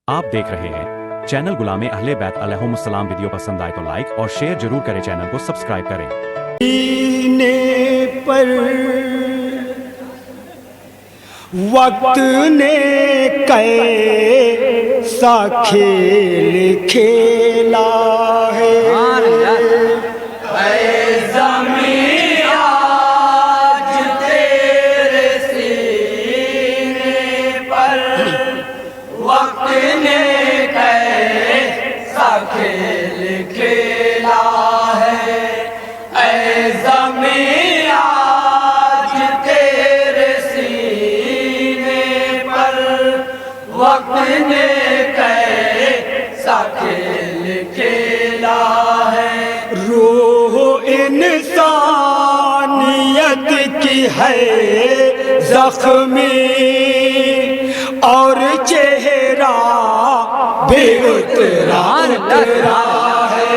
آپ دیکھ رہے ہیں چینل غلام اہل بیت علیہم السلام۔ ویڈیو پسند آئے تو لائک اور شیئر ضرور کریں، چینل کو سبسکرائب کریں۔ سینے پر وقت نے کیسا کھیل کھیلا ہے، اے زمین آج تیرے سینے پر وقت نے کیسا کھیل کھیلا ہے، اے زمین آج تیرے سینے پر وقت نے کیسا کھیل کھیلا ہے۔ روح انسانیت کی ہے زخمی اور چہرہ بھی اترا ہے،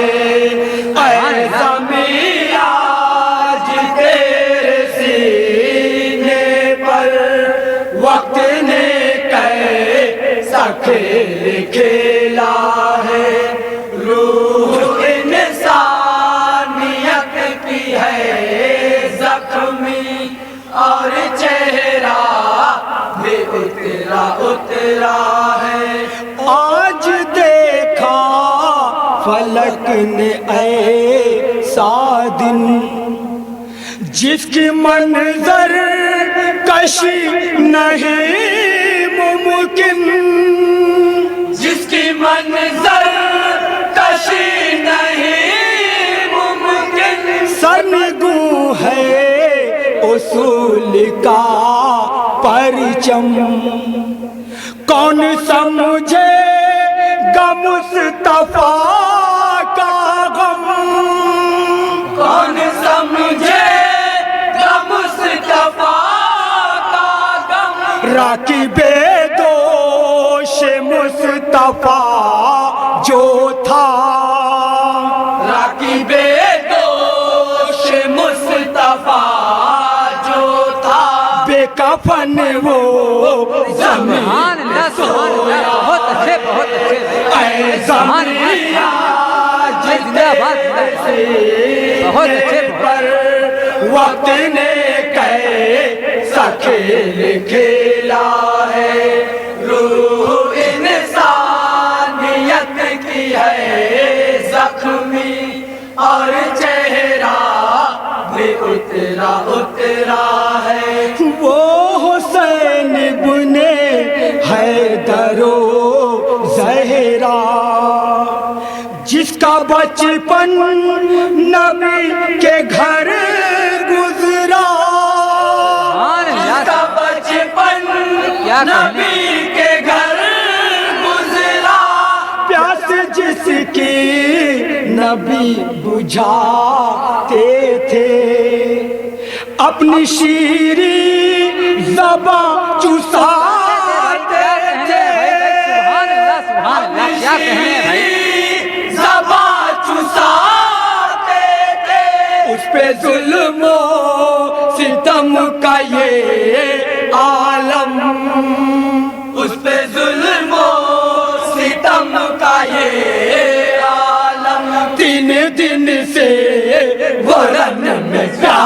اے زمین آج تیرے سینے پر وقت نے کیسا کھیل کھیلا ہے۔ روح انسانیت کی ہے زخمی اور چہرہ بھی اترا ہے۔ آج دیکھا فلک نے ایسا دن جس کی منظر کشی نہیں ممکن، جس کی منظر کشی نہیں ممکن، سرنگوں ہے اصول کا پرچم، کون سمجھے گا مصطفیٰ کا غم، کون سمجھے گا مصطفیٰ کا غم، راکب دوش مصطفیٰ جو تھا، راکب دوش مصطفیٰ جو تھا، بے کفن وہ زمین سویا، بہت اچھے اے زمین آج تیرے سینے پر وقت نے کیسا کھیل کھیلا ہے۔ روح انسانیت کی ہے زخمی اور چہرہ بھی اترا ہے۔ وہ حسین ابن حیدر و زہرا جس کا بچپن نبی کے گھر گزرا، جس کا بچپن نبی کے گھر گزرا، پیاس جس کی نبی بجھاتے تھے، اپنی شیریں زباں چساتے تھے، اپنی شیریں زباں چساتے تھے، اس پہ ظلم و ستم کا یہ عالم، اس پہ ظلم و ستم کا یہ عالم، 3 دن سے وہ رن میں پیاسا،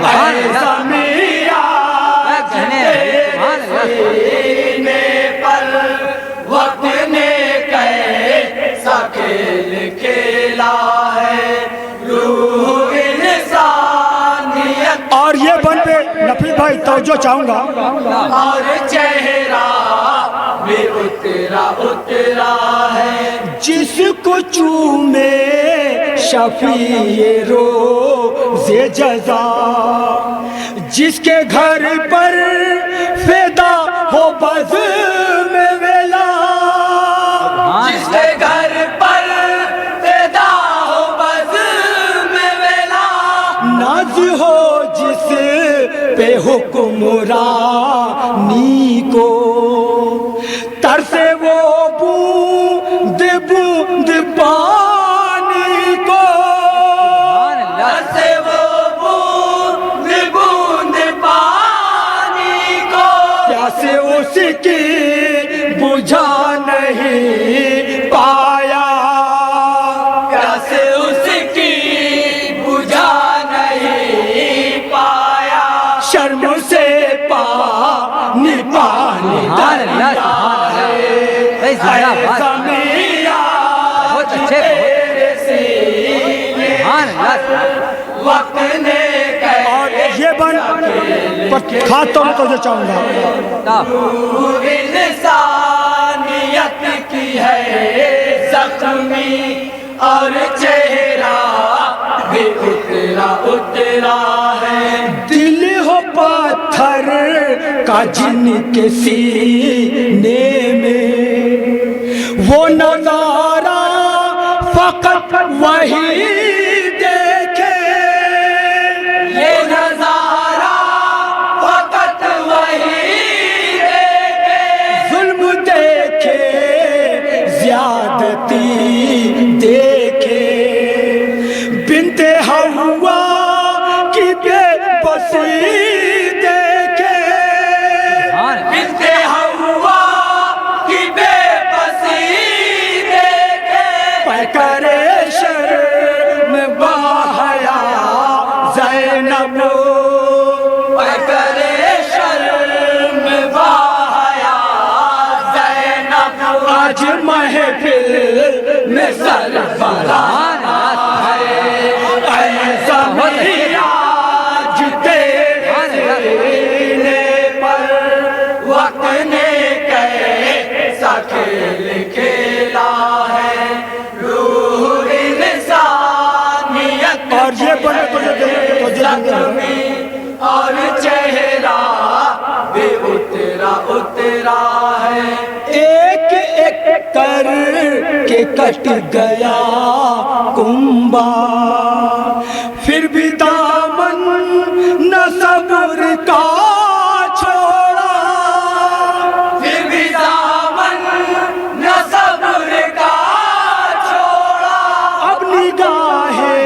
اے زمین آج تیرے سینے پر وقت نے کیسا کھیل کھیلا ہے۔ روح انسانیت، اور یہ بن پہ نفیس بھائی توجہ چاہوں گا، اور چہرہ بھی اترا ہے، جس کو چومے شفیع روز جزا، جس کے گھر پر فدا ہو بزم ولا، جس کے گھر پر فدا ہو بزم ولا، ناز ہو جس پہ حکمرانی کو، ترسے وہ بوند بوند پانی کو، ترسے وہ بوند بوند پانی کو، پیاسے اس کی बुझा नहीं पाया, प्यास उसकी बुझा नहीं पाया, शर्म से पानी पानी सुभान अल्लाह, सुभान अल्लाह। भाई जिंदाबाद, बहुत अच्छे, सुभान अल्लाह। वक्त ने और ये बन पर खातों में तुझे चाहूंगा। इंसानियत की है जख्मी और चेहरा भी उतरा उतरा है। दिल हो पत्थर का जिनके सीने में, वो नजारा फकत वही देखे, ये नजारा फकत वही देखे, जुल्म देखे ज्यादती देखे, बिनते हवा की बेबसी देखे, बिनते हवा की बेबसी देखे, करे शर्म बहाया ज़ैनब, करे शर्म बहाया ज़ैनब, आज महफिल में सरबराह है, ऐसा आज तेरे सीने पर वक्त ने कैसा खेल खेला है, रूह इंसानियत और ये बने तुझे जख्मी और चेहरा भी उतरा उतरा है। एक एक कर के कट गया कुंबा, फिर भी दामन न सब्र का छोड़ा, फिर भी दामन न सब्र का छोड़ा, अब निगाहें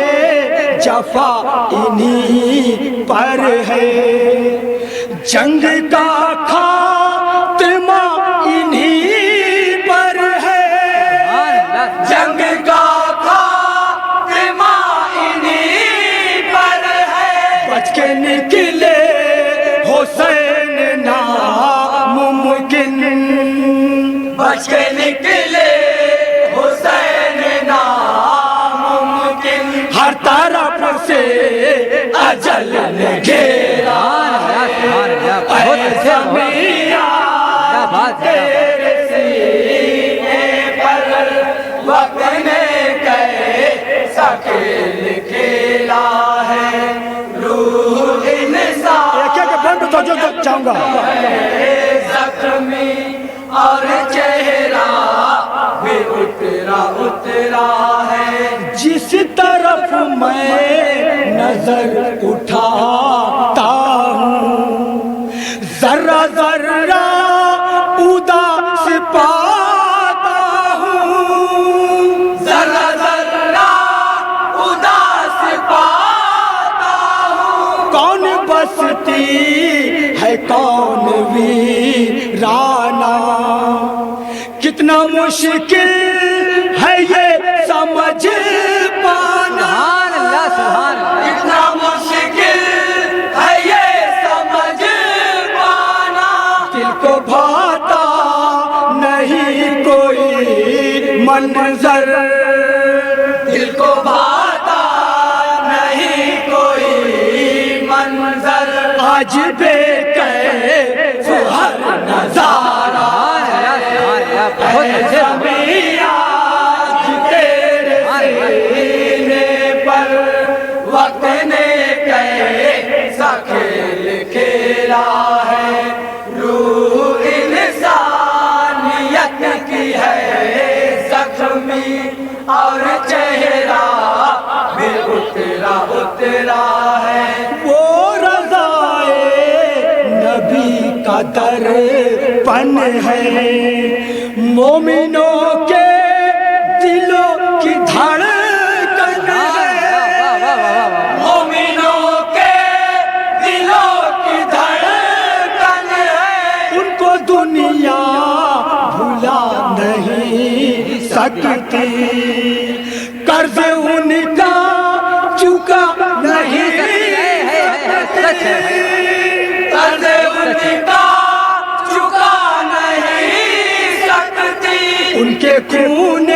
जफा इन्हीं पर है, जंग का खात्मा इन्हीं पर है, जंग का खात्मा इन्हीं पर है। बच के निकले हुसैन नामुमकिन, बच के निकले हुसैन नामुमकिन, हर तरफ से अजल ने घेरा, बहुत अच्छे, बहुत तेरे सीने पर वक्त ने कैसा खेल खेला है, रूह इंसान एक एक बंद तुझे चाहूंगा। जख्मी और चेहरा भी उतरा उतरा है। जिस तरफ मैं नजर उठाता हूँ, जर्रा जर्रा उदास पाता हूँ, जरा जरा उदास पाता हूँ, कौन बसती है कौन वीराना, कितना मुश्किल है ये समझ पाना, सुभान अल्लाह, सुभान अल्लाह। कितना मुश्किल है ये समझ पाना, दिल को भाता नहीं कोई मंजर, दिल को भाता नहीं कोई मंजर, आज बेकैफ हर नजारा, बहुत अच्छे, आज तेरे सीने पर वक्त ने कैसा खेल खेला है, रूह इंसानियत की है जख्मी और चेहरा भी उतरा उतरा है। वो रज़ाए नबी का दर्पण है, मोमिनों के दिलों की धड़कन है, मोमिनों के दिलों की धड़कन है, उनको दुनिया भुला सकती, कर्ज उनका चुका नहीं सकती, कर्ज उनका चुका नहीं सकती, उनके खून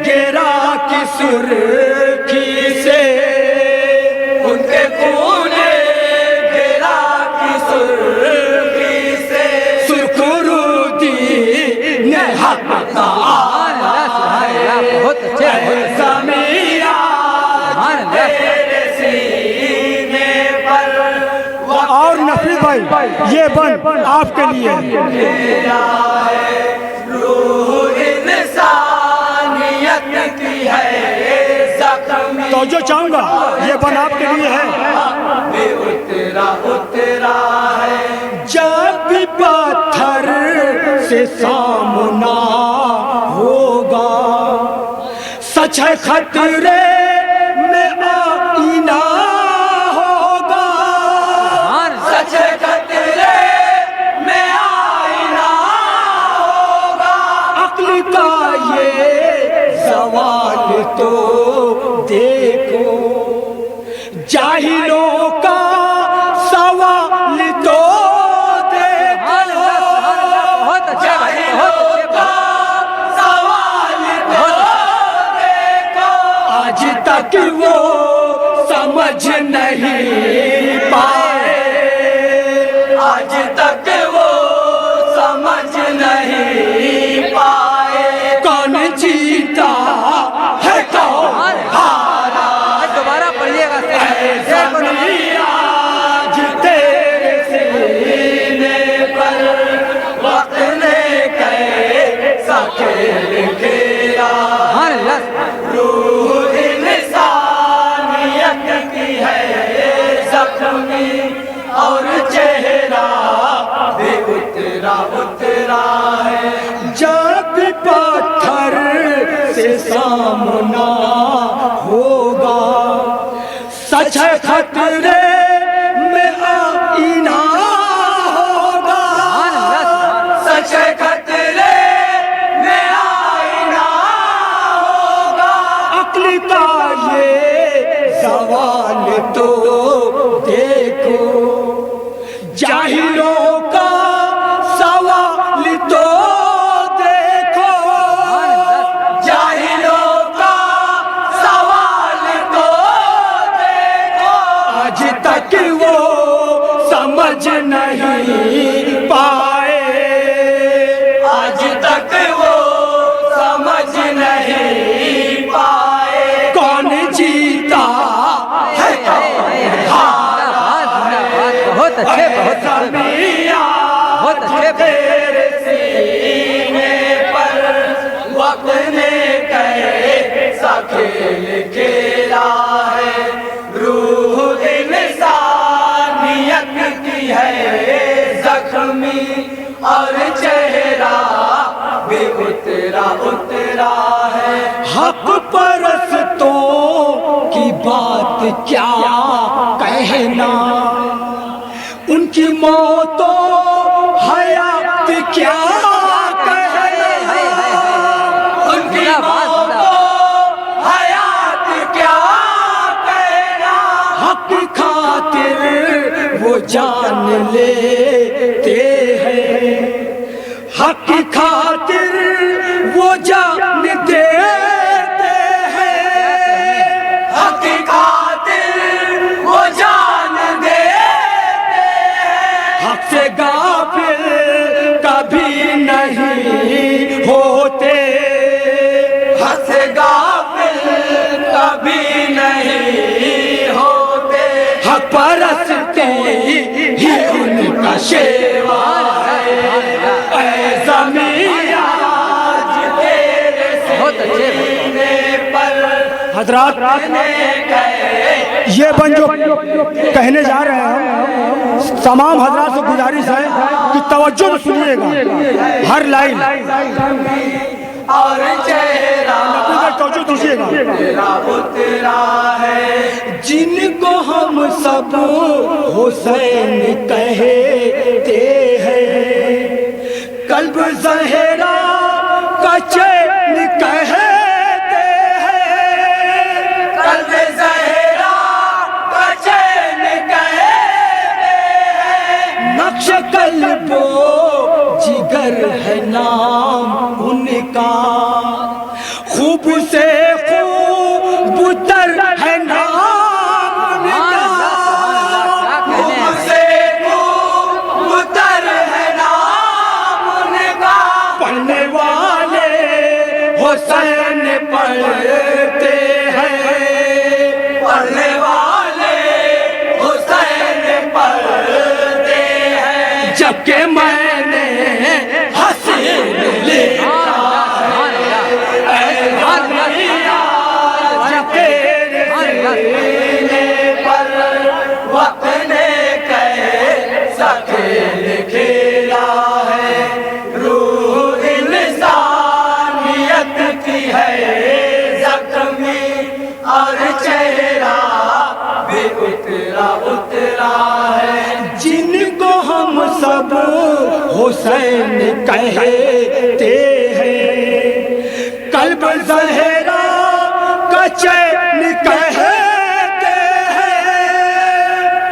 गिरा की सुर्खी से, उनके खून गिरा की सुर्खी से, सुरखरुदी ने हक कहा, बहुत अच्छे ज़मीरा तेरे सीने पर और नफी भाई ये बन आपके लिए मेरा है, रूह इंसानियत की है ज़ख्मी, तो जो चाहूंगा ये बन आपके लिए है। भी उतरा उतरा है, जब भी पत्थर से सामना होगा, सच है खतरे में आईना होगा, सच खतरे में आईना होगा, अक्ल का ये सवाल तो देखो, जाहिलों का सवाल तो देखो, बहुत अच्छे भाई, बहुत अच्छे भाई। सवाल तो देखो, आज तक वो समझ नहीं पाए, आज तक वो समझ नहीं पाए, कौन जीता है कौन हारा, दोबारा पढ़िएगा आज तेरे सीने पर वक्त ने कैसा खेल खेला, रूह इंसानियत की है ज़ख्मी, और चेहरा भी उतरा उतरा है, जब पत्थर से सामना होगा, सच है खतरे में आईना होगा, सच खतरे में आईना होगा, अक्ल का ये सवाल तो देखो, जाहिलों का सवाल तो देखो, जाहिलों का सवाल तो देखो, आज तक वो समझ नहीं पाए, आज तक वो समझ नहीं पाए, कौन जीता है बहुत अच्छे, बहुत अच्छे, बहुत अच्छे। तेरे सीने पर वक्त ने कैसा खेल खेला है, रूह इंसानियत की है ज़ख्मी, और चेहरा भी उतरा उतरा है, हक परस्तों की बात क्या कहना, उनकी मौतों हयात क्या कहना, उनकी मौत हयात क्या कहना, हक खातिर वो जान लेते हैं, हक खातिर वो जान देते हैं, हक खातिर वो जान देते हैं, हक से गाफिल कभी नहीं होते, हक से गाफिल कभी नहीं होते, हक परस्ती ही उनका शेवा है, ऐ ज़मीन आज तेरे बहुत अच्छे। सीने पर हजरात ये बन जो कहने जा रहे हैं, तमाम हजरात से गुजारिश है कि तवज्जो से सुनिएगा हर लाइन, और चेहरा तवज्जो दीजिएगा। तेरा उतरा है, जिनको हम सब हुसैन कहते हैं, कल्ब ज़हरा का चैन नाम उनका, खूब से खूब तर है नाम उनका, खूब से खूब तर है नाम उनका, पढ़ने वाले हुसैन पढ़ते हैं, पढ़ने वाले हुसैन पढ़ते हैं, जबकि मैंने हसीन लिखा तेरे सीने पर वक्त ने कैसा खेल खेला है, रूह इंसानियत की है जख्मी और चेहरा भी उतरा उतरा है, जिनको हम सब हुसैन कहते हैं, कल्ब ज़हरा का चैन कहते हैं,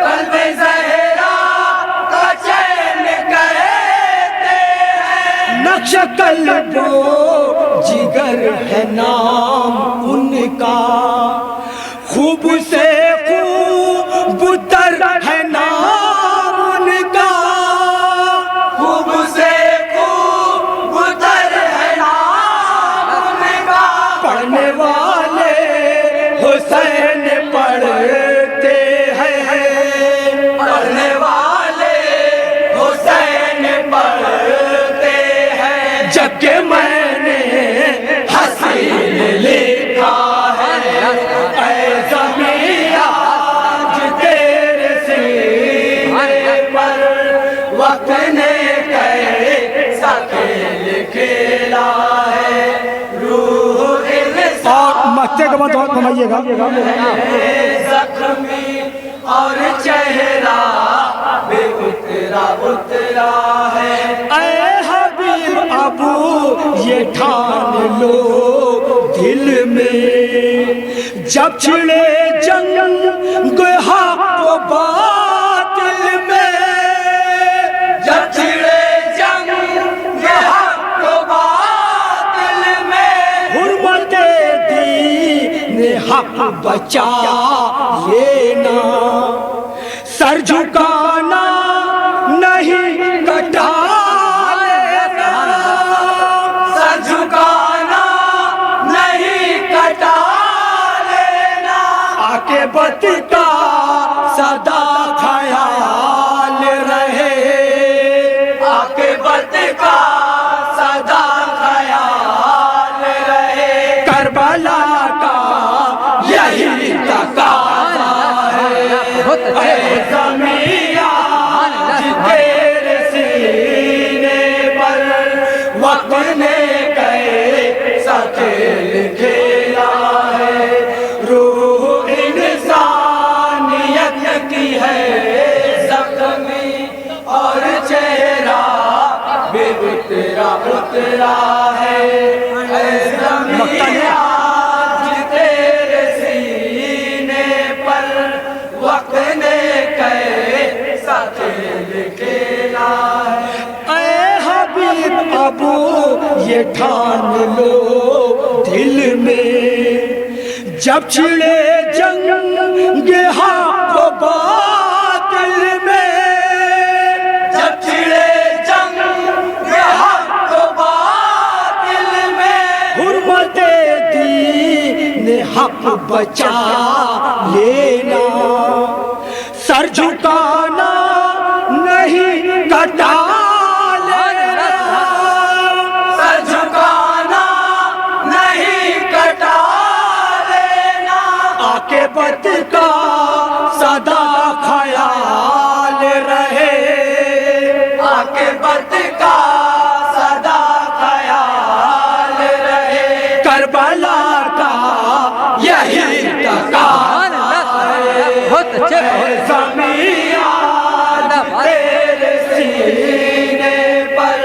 कल्बे ज़हरा का चैन कहते हैं, नक्श कल्बो जिगर है नाम उनका, खूब से खूब तर है नाम उनका, खूब से खूब तर है नाम उनका, पढ़ने वाले हुसैन पढ़ते हैं, पढ़ने वाले हुसैन पढ़ते हैं, जबकि मैंने हसीन लिखा है, ऐ ज़मीं आज तेरे सीने पर वक्त ने कैसा खेल खेला है, रूह और मस्ते का मत घुमाइएगा, जख्मी और चेहरा भी उतरा उतरा है, ऐ हबीब अबू ये ठान लो दिल में, जब छिड़े जंग हक व बातिल में, जब छिड़े जंग हक व बातिल में, हुर्मत दीन हक बचा लेना, सर झुकाना नहीं कटा लेना, सर झुकाना नहीं कटा लेना, आके बत का सदा ख्याल रहे, आके बत का सदा ख्याल रहे, करबला का यही तकाज़ा है, बहुत अच्छे, ऐ ज़मीं आज तेरे सीने पर वक्त ने कैसा खेल खेला है, रूह इंसानियत की है जख्मी और चेहरा भी उतरा उतरा है, ऐ ज़मीं आज तेरे सीने पर वक्त ने कैसा खेल खेला है, ऐ हबीब अबू ये ठान लो दिल में, जब छिड़े जंग हक व बातिल में, जब छिड़े जंग हक व बातिल में, हुर्मत दीन हक बचा लेना, सर झुकाना नहीं कटा लेना, सर झुकाना नहीं कटा लेना, आके बत का सदा ख्याल रहे, आके बत का सदा ख्याल रहे, करबला का यही तकाज़ा है, बहुत अच्छे, ऐ ज़मीं आज तेरे सीने पर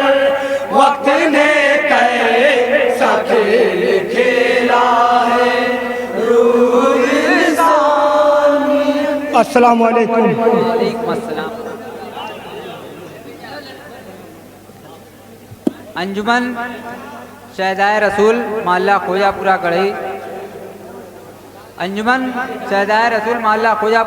वक्त ने कैसा खेल खेला है, रूह इंसानियत। अस्सलामु अलैकुम। वालेकुम अस्सलाम। انجمن شہدائے رسول محلہ خوجا پورا کڑھی، انجمن شہدائے رسول محلہ خوجا